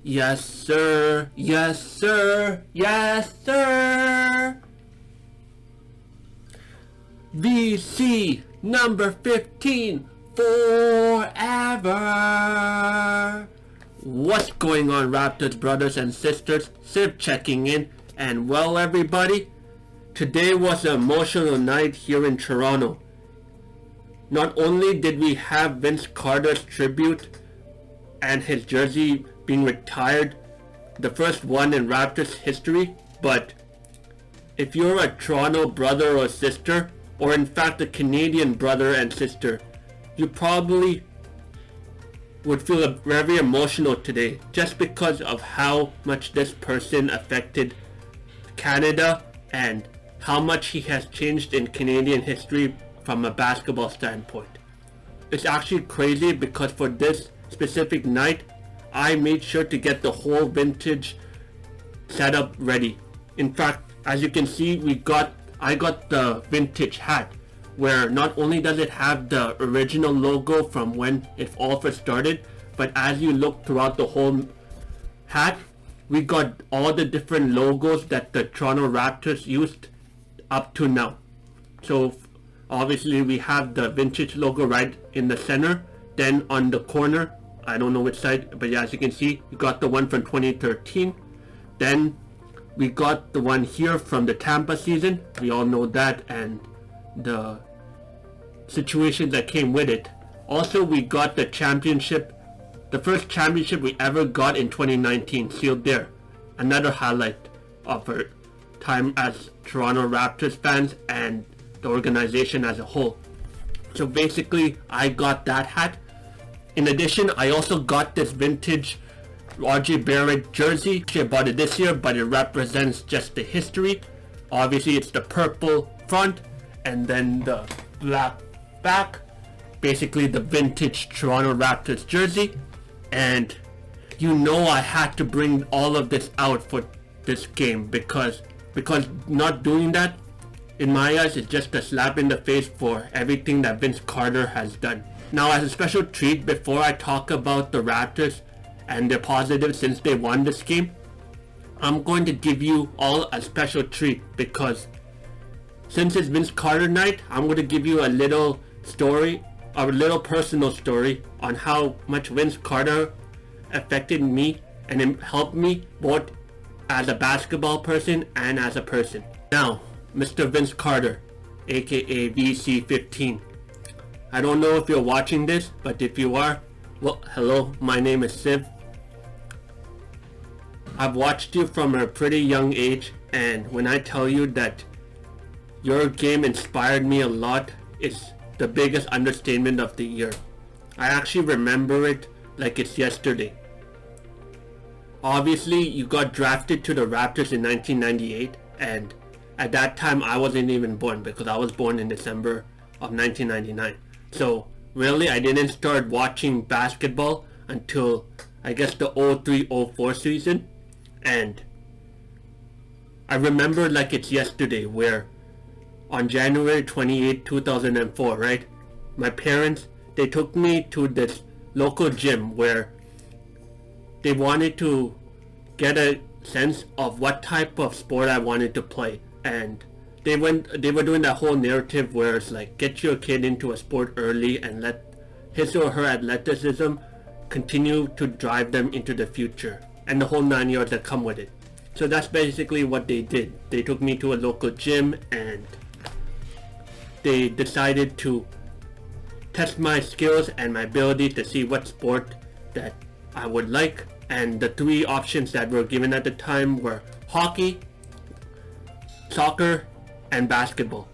Yes, sir. Yes, sir. Yes, sir. VC number 15 forever. What's going on, Raptors Brothers and Sisters? Civ checking in. And well, everybody, today was an emotional night here in Toronto. Not only did we have Vince Carter's tribute and his jersey being retired, the first one in Raptors history, but if you're a Toronto brother or sister, or in fact a Canadian brother and sister, you probably would feel very emotional today just because of how much this person affected Canada and how much he has changed in Canadian history from a basketball standpoint. It's actually crazy because for this specific night, I made sure to get the whole vintage setup ready. In fact, as you can see, I got the vintage hat, where not only does it have the original logo from when it all first started, but as you look throughout the whole hat, we got all the different logos that the Toronto Raptors used up to now. So obviously we have the vintage logo right in the center, then on the corner, I don't know which side, but yeah, as you can see, we got the one from 2013. Then we got the one here from the Tampa season. We all know that and the situation that came with it. Also, we got the championship, the first championship we ever got in 2019, sealed there. Another highlight of our time as Toronto Raptors fans and the organization as a whole. So basically, I got that hat. In addition, I also got this vintage RJ Barrett jersey. I bought it this year, but it represents just the history. Obviously, it's the purple front and then the black back. Basically, the vintage Toronto Raptors jersey. And you know I had to bring all of this out for this game because not doing that, in my eyes, is just a slap in the face for everything that Vince Carter has done. Now, as a special treat, before I talk about the Raptors and their positives since they won this game, I'm going to give you all a special treat because since it's Vince Carter night, I'm going to give you a little story, a little personal story on how much Vince Carter affected me and it helped me both as a basketball person and as a person. Now, Mr. Vince Carter, aka VC15. I don't know if you're watching this, but if you are, well, hello, my name is Civ. I've watched you from a pretty young age, and when I tell you that your game inspired me a lot, it's the biggest understatement of the year. I actually remember it like it's yesterday. Obviously, you got drafted to the Raptors in 1998, and at that time I wasn't even born because I was born in December of 1999. So really, I didn't start watching basketball until I guess the 03-04 season. And I remember like it's yesterday where on January 28, 2004, right? My parents, they took me to this local gym where they wanted to get a sense of what type of sport I wanted to play. And they were doing that whole narrative where it's like, get your kid into a sport early and let his or her athleticism continue to drive them into the future and the whole 9 yards that come with it. So that's basically what they did. They took me to a local gym and they decided to test my skills and my ability to see what sport that I would like. And the three options that were given at the time were hockey, soccer, and basketball.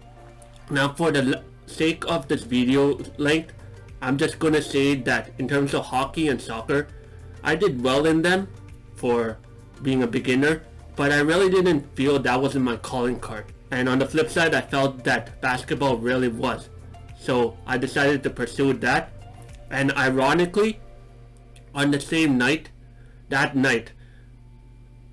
Now, for the sake of this video length, I'm just going to say that in terms of hockey and soccer, I did well in them for being a beginner, but I really didn't feel that wasn't my calling card. And on the flip side, I felt that basketball really was. So I decided to pursue that. And ironically, on the same night, that night,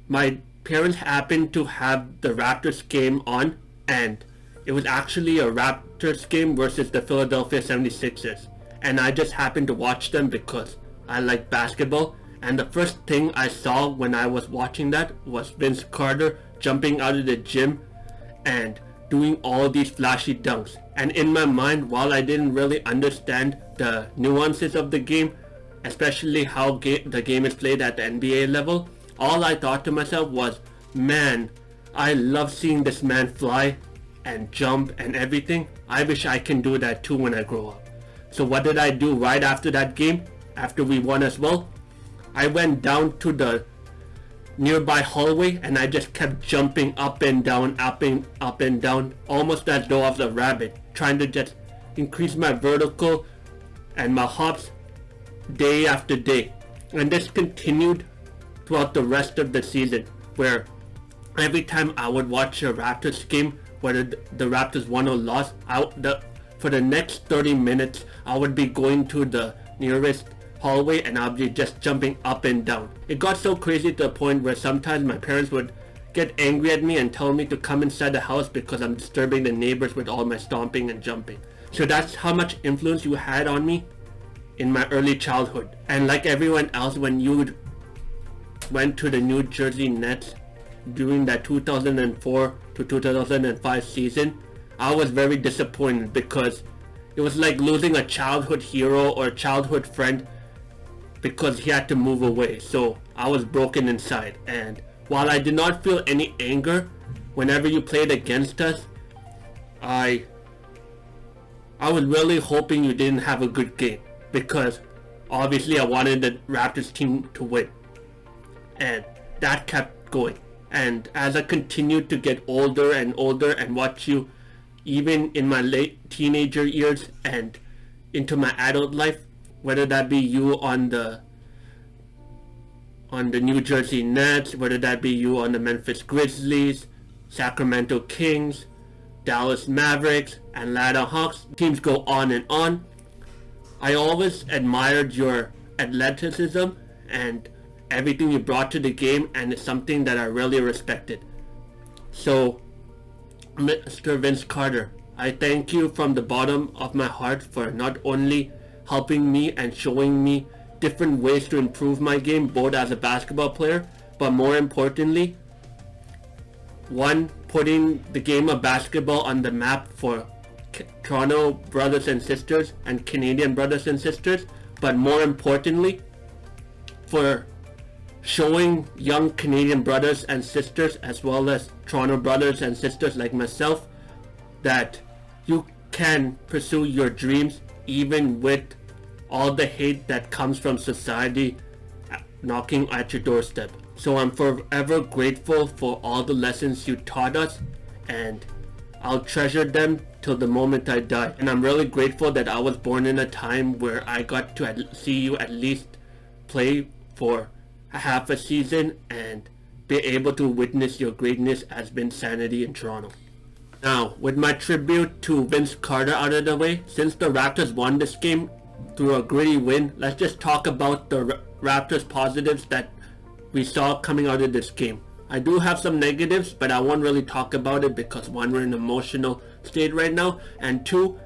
my parents happened to have the Raptors game on, and it was actually a Raptors game versus the Philadelphia 76ers. And I just happened to watch them because I like basketball, And the first thing I saw when I was watching that was Vince Carter jumping out of the gym and doing all these flashy dunks. And in my mind, while I didn't really understand the nuances of the game, especially how the game is played at the NBA level, all I thought to myself was, man, I love seeing this man fly and jump and everything. I wish I can do that too when I grow up. So what did I do right after that game, after we won as well? I went down to the nearby hallway and I just kept jumping up and down, up and down, almost as though I was a rabbit, trying to just increase my vertical and my hops day after day. And this continued throughout the rest of the season, where every time I would watch a Raptors game, whether the Raptors won or lost, for the next 30 minutes I would be going to the nearest hallway and I'll be just jumping up and down. It got so crazy to the point where sometimes my parents would get angry at me and tell me to come inside the house because I'm disturbing the neighbors with all my stomping and jumping. So that's how much influence you had on me in my early childhood. And like everyone else, when you went to the New Jersey Nets during that 2004 to 2005 season, I was very disappointed because it was like losing a childhood hero or a childhood friend because he had to move away. So I was broken inside, and while I did not feel any anger whenever you played against us, I was really hoping you didn't have a good game, because obviously I wanted the Raptors team to win, and that kept going. And as I continued to get older and older and watch you, even in my late teenager years and into my adult life, whether that be you on the New Jersey Nets, whether that be you on the Memphis Grizzlies, Sacramento Kings, Dallas Mavericks, Atlanta Hawks, teams go on and on, I always admired your athleticism and everything you brought to the game, and it's something that I really respected. So, Mr. Vince Carter, I thank you from the bottom of my heart for not only helping me and showing me different ways to improve my game, both as a basketball player, but more importantly, one, putting the game of basketball on the map for Toronto Brothers and Sisters and Canadian Brothers and Sisters, but more importantly, for showing young Canadian brothers and sisters, as well as Toronto brothers and sisters like myself, that you can pursue your dreams even with all the hate that comes from society knocking at your doorstep. So I'm forever grateful for all the lessons you taught us, and I'll treasure them till the moment I die. And I'm really grateful that I was born in a time where I got to see you at least play for half a season and be able to witness your greatness as Vince Sanity in Toronto. Now, with my tribute to Vince Carter out of the way, since the Raptors won this game through a gritty win, let's just talk about the Raptors positives that we saw coming out of this game. I do have some negatives, but I won't really talk about it because one, we're in an emotional state right now, and two,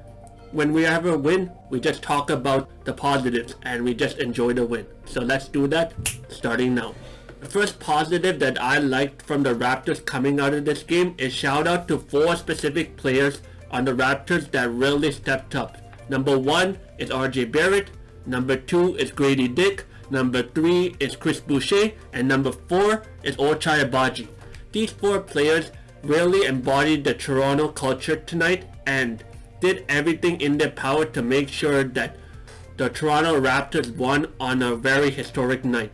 when we have a win, we just talk about the positives and we just enjoy the win. So let's do that, starting now. The first positive that I liked from the Raptors coming out of this game is shout out to 4 specific players on the Raptors that really stepped up. Number 1 is RJ Barrett, number 2 is Grady Dick, number 3 is Chris Boucher, and number 4 is Ochai Agbaji. These 4 players really embodied the Toronto culture tonight and did everything in their power to make sure that the Toronto Raptors won on a very historic night.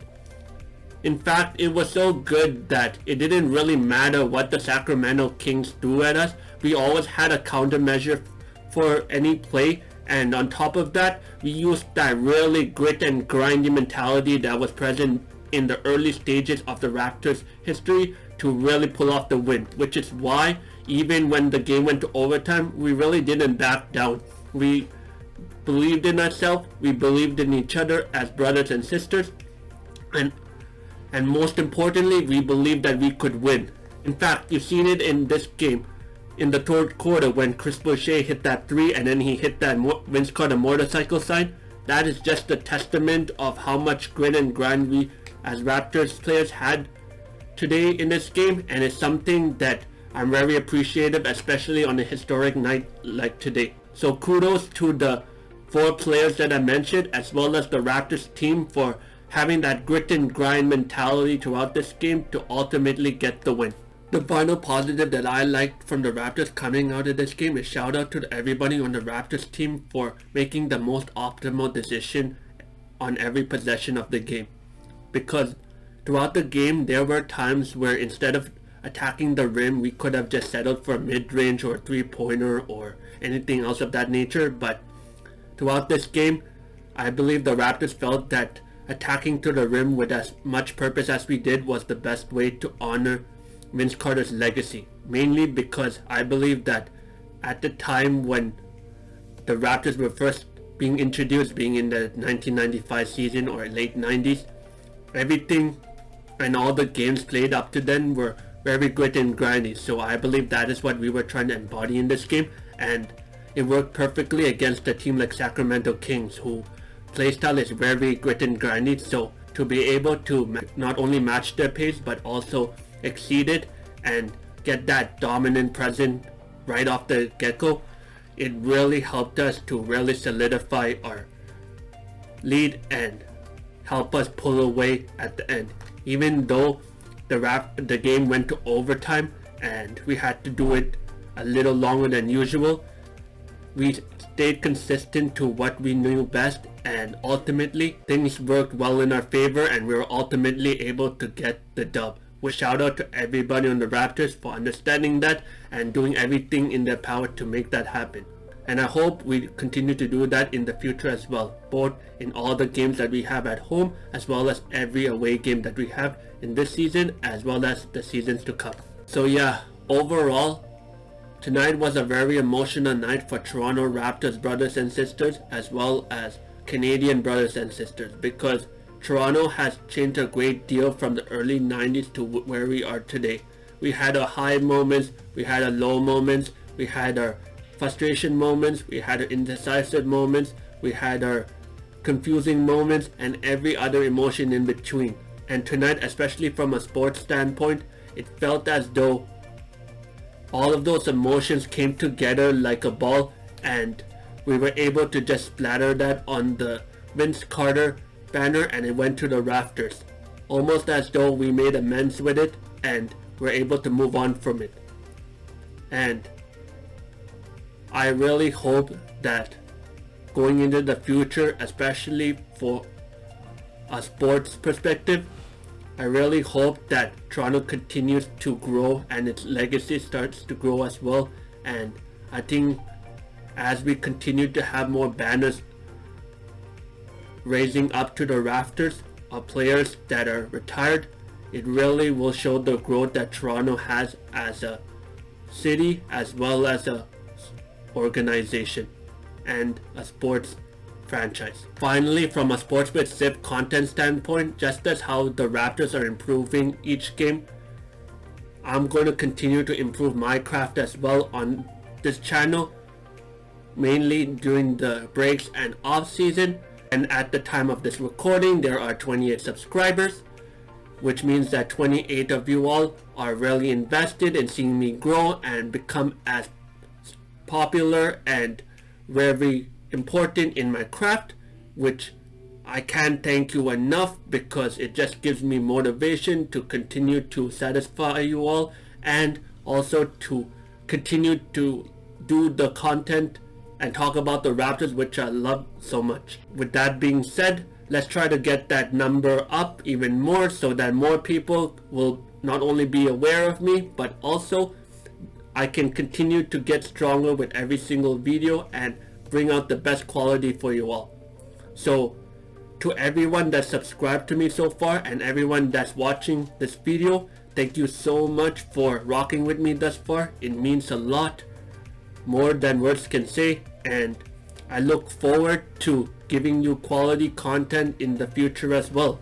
In fact, it was so good that it didn't really matter what the Sacramento Kings threw at us. We always had a countermeasure for any play, and on top of that, we used that really grit and grindy mentality that was present in the early stages of the Raptors' history to really pull off the win, which is why even when the game went to overtime, we really didn't back down. We believed in ourselves, we believed in each other as brothers and sisters, and most importantly, we believed that we could win. In fact, you've seen it in this game in the third quarter when Chris Boucher hit that 3 and then he hit that Vince Carter motorcycle sign. that is just a testament of how much grit and grind we as Raptors players had today in this game, and it's something that I'm very appreciative, especially on a historic night like today. So kudos to the 4 players that I mentioned, as well as the Raptors team, for having that grit and grind mentality throughout this game to ultimately get the win. The final positive that I liked from the Raptors coming out of this game is shout out to everybody on the Raptors team for making the most optimal decision on every possession of the game. Because throughout the game there were times where instead of attacking the rim, we could have just settled for a mid-range or a 3-pointer or anything else of that nature. But throughout this game, I believe the Raptors felt that attacking to the rim with as much purpose as we did was the best way to honor Vince Carter's legacy. Mainly because I believe that at the time when the Raptors were first being introduced, being in the 1995 season or late 90s, everything and all the games played up to then were very grit and grindy. So I believe that is what we were trying to embody in this game, and it worked perfectly against a team like Sacramento Kings, who playstyle is very grit and grindy. So to be able to not only match their pace but also exceed it and get that dominant presence right off the get-go, it really helped us to really solidify our lead and help us pull away at the end. Even though the game went to overtime and we had to do it a little longer than usual, we stayed consistent to what we knew best, and ultimately things worked well in our favor and we were ultimately able to get the dub. With shout out to everybody on the Raptors for understanding that and doing everything in their power to make that happen. And I hope we continue to do that in the future as well, both in all the games that we have at home as well as every away game that we have in this season as well as the seasons to come. So yeah, overall, tonight was a very emotional night for Toronto Raptors brothers and sisters as well as Canadian brothers and sisters, because Toronto has changed a great deal from the early 90s to where we are today. We had our high moments, we had our low moments, we had our frustration moments, we had our indecisive moments, we had our confusing moments, and every other emotion in between. And tonight, especially from a sports standpoint, it felt as though all of those emotions came together like a ball, and we were able to just splatter that on the Vince Carter banner and it went to the rafters, almost as though we made amends with it and were able to move on from it. And I really hope that going into the future, especially for a sports perspective, I really hope that Toronto continues to grow and its legacy starts to grow as well. And I think as we continue to have more banners raising up to the rafters of players that are retired, it really will show the growth that Toronto has as a city as well as a organization and a sports franchise. Finally, from a sports with SIP content standpoint, just as how the Raptors are improving each game, I'm going to continue to improve my craft as well on this channel, mainly during the breaks and off season. And at the time of this recording, there are 28 subscribers, which means that 28 of you all are really invested in seeing me grow and become as popular and very important in my craft, which I can't thank you enough, because it just gives me motivation to continue to satisfy you all and also to continue to do the content and talk about the Raptors, which I love so much. With that being said, let's try to get that number up even more so that more people will not only be aware of me, but also I can continue to get stronger with every single video and bring out the best quality for you all. So to everyone that subscribed to me so far and everyone that's watching this video, thank you so much for rocking with me thus far. It means a lot, more than words can say, and I look forward to giving you quality content in the future as well.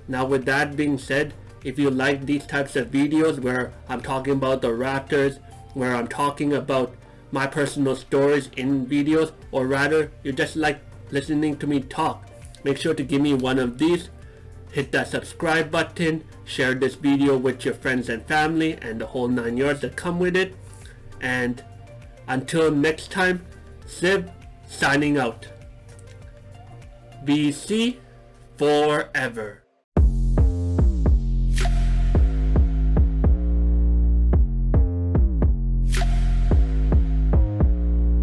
Now with that being said, if you like these types of videos where I'm talking about the Raptors, where I'm talking about my personal stories in videos, or rather you just like listening to me talk. Make sure to give me one of these. Hit that subscribe button. Share this video with your friends and family and the whole 9 yards that come with it. And until next time, Sib signing out. BC forever.